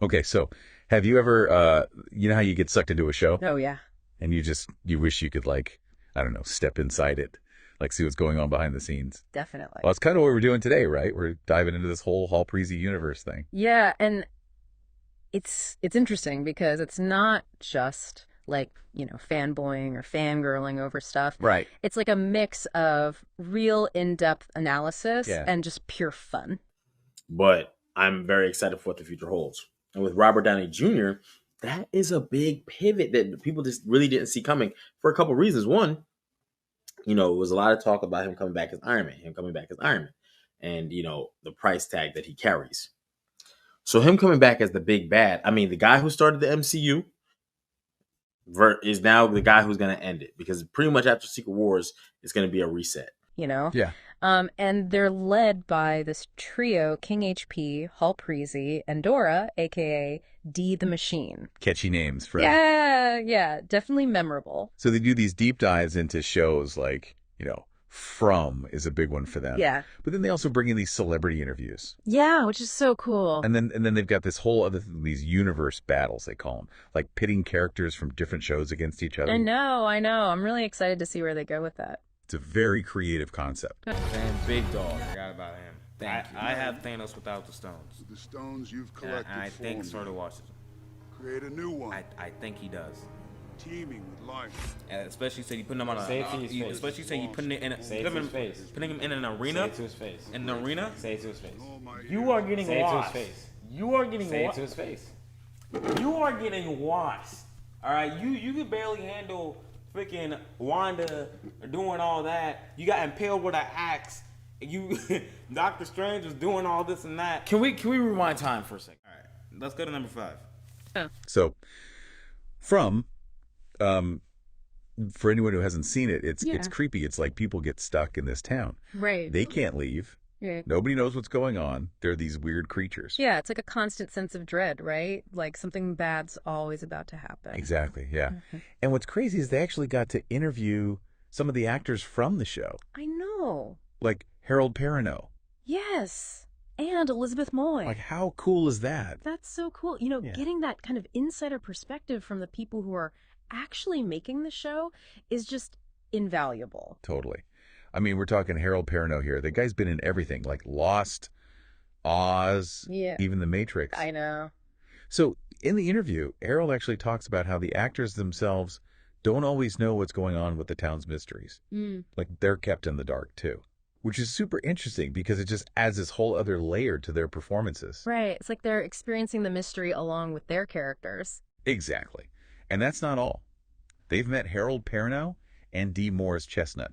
Okay, so have you ever, you know how you get sucked into a show Oh yeah, and you wish you could like, I don't know, step inside it, like see what's going on behind the scenes. definitely. Well, that's kind of what we're doing today, right? We're diving into this whole Hallpreezy Universe thing. Yeah, and it's interesting because it's not just like, fanboying or fangirling over stuff. Right. It's like a mix of real in-depth analysis Yeah. and just pure fun. But I'm very excited for what the future holds. And with Robert Downey Jr., that is a big pivot that people just really didn't see coming for a couple of reasons. One, it was a lot of talk about him coming back as Iron Man, and the price tag that he carries. So him coming back as the big bad, I mean, the guy who started the MCU is now the guy who's going to end it, because pretty much after Secret Wars, it's going to be a reset. you know? Yeah. And they're led by this trio, King HP, Hallpreezy, and Dora, aka D the Machine. Catchy names for. Yeah, definitely memorable. So they do these deep dives into shows like, From is a big one for them. Yeah. But then they also bring in these celebrity interviews. Yeah, which is so cool. And then they've got this whole other these universe battles, they call them, like pitting characters from different shows against each other. I know. I'm really excited to see where they go with that. It's a very creative concept. And Big Dog, forgot about him. Thank you. I have Thanos without the stones. With the stones you've And collected I for think me, Sword Washington. create a new one, I think he does. teeming with life. And especially said he putting him on a. Say it to his face. Especially say he putting it in. Say it to his face. Putting him in an Say arena. it to his face. In an arena. Say it to his face. All my You are getting Say it to his washed. face. You are getting Say it washed. to his face. You are getting washed. All right, you can barely handle freaking Wanda doing all that. You got impaled with an axe. You, Doctor Strange was doing all this and that. Can we rewind time for a second? All right, let's go to number 5. So, From, for anyone who hasn't seen it, it's creepy. It's like people get stuck in this town. Right. They can't leave. Right. Nobody knows what's going on. They're these weird creatures. Yeah, it's like a constant sense of dread, right? Like something bad's always about to happen. Exactly, yeah. And what's crazy is they actually got to interview some of the actors from the show, I know. like Harold Perrineau. Yes. And Elizabeth Moy. Like, how cool is that? That's so cool. Yeah. Getting that kind of insider perspective from the people who are actually making the show is just invaluable. Totally. I mean, we're talking Harold Perrineau here. The guy's been in everything, like Lost, Oz, Yeah. even The Matrix. I know. So in the interview, Harold actually talks about how the actors themselves don't always know what's going on with the town's mysteries. Like, they're kept in the dark, too, which is super interesting because it just adds this whole other layer to their performances. Right. It's like they're experiencing the mystery along with their characters. Exactly. And that's not all. They've met Harold Perrineau and D. Morris Chestnut.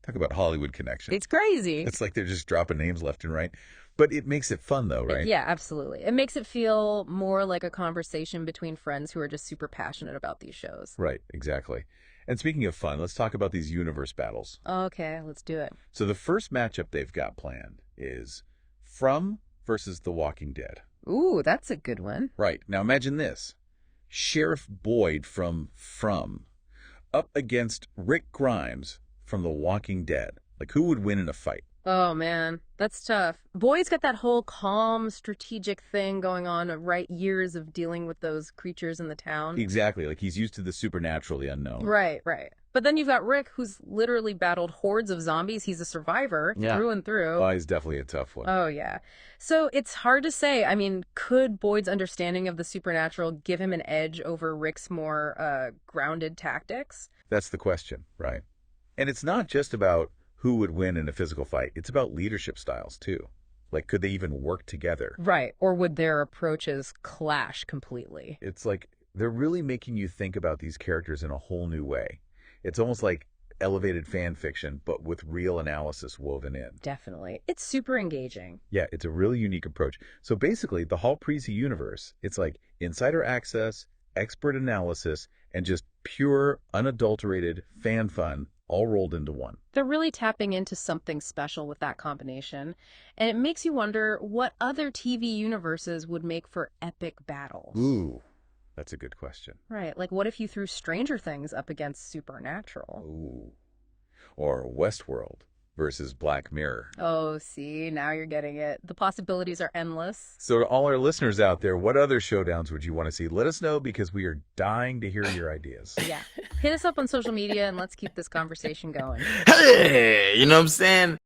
Talk about Hollywood connection. It's crazy. It's like they're just dropping names left and right. But it makes it fun, though, right? Yeah, absolutely. It makes it feel more like a conversation between friends who are just super passionate about these shows. Right, exactly. And speaking of fun, let's talk about these universe battles. Okay, let's do it. So the first matchup they've got planned is From versus The Walking Dead. Ooh, that's a good one. Right. Now imagine this. Sheriff Boyd from up against Rick Grimes from The Walking Dead. Like, who would win in a fight? Oh, man, that's tough. Boyd's got that whole calm, strategic thing going on, right? Years of dealing with those creatures in the town. Exactly. Like, he's used to the supernatural, the unknown. Right. But then you've got Rick, who's literally battled hordes of zombies. He's a survivor through and through. Oh, he's definitely a tough one. Oh, yeah. So it's hard to say. I mean, could Boyd's understanding of the supernatural give him an edge over Rick's more grounded tactics? That's the question, right? And it's not just about who would win in a physical fight. It's about leadership styles, too. Like, could they even work together? Right. Or would their approaches clash completely? It's like they're really making you think about these characters in a whole new way. It's almost like elevated fan fiction, but with real analysis woven in. Definitely. It's super engaging. Yeah, it's a really unique approach. So basically, the Hallpreezy Universe, it's like insider access, expert analysis, and just pure, unadulterated fan fun all rolled into one. They're really tapping into something special with that combination. And it makes you wonder what other TV universes would make for epic battles. Ooh, that's a good question. Right. Like, what if you threw Stranger Things up against Supernatural? Ooh. Or Westworld. versus Black Mirror. Oh, see, now you're getting it. The possibilities are endless. So to all our listeners out there, what other showdowns would you want to see? Let us know because we are dying to hear your ideas. Yeah. Hit us up on social media and let's keep this conversation going. Hey, you know what I'm saying?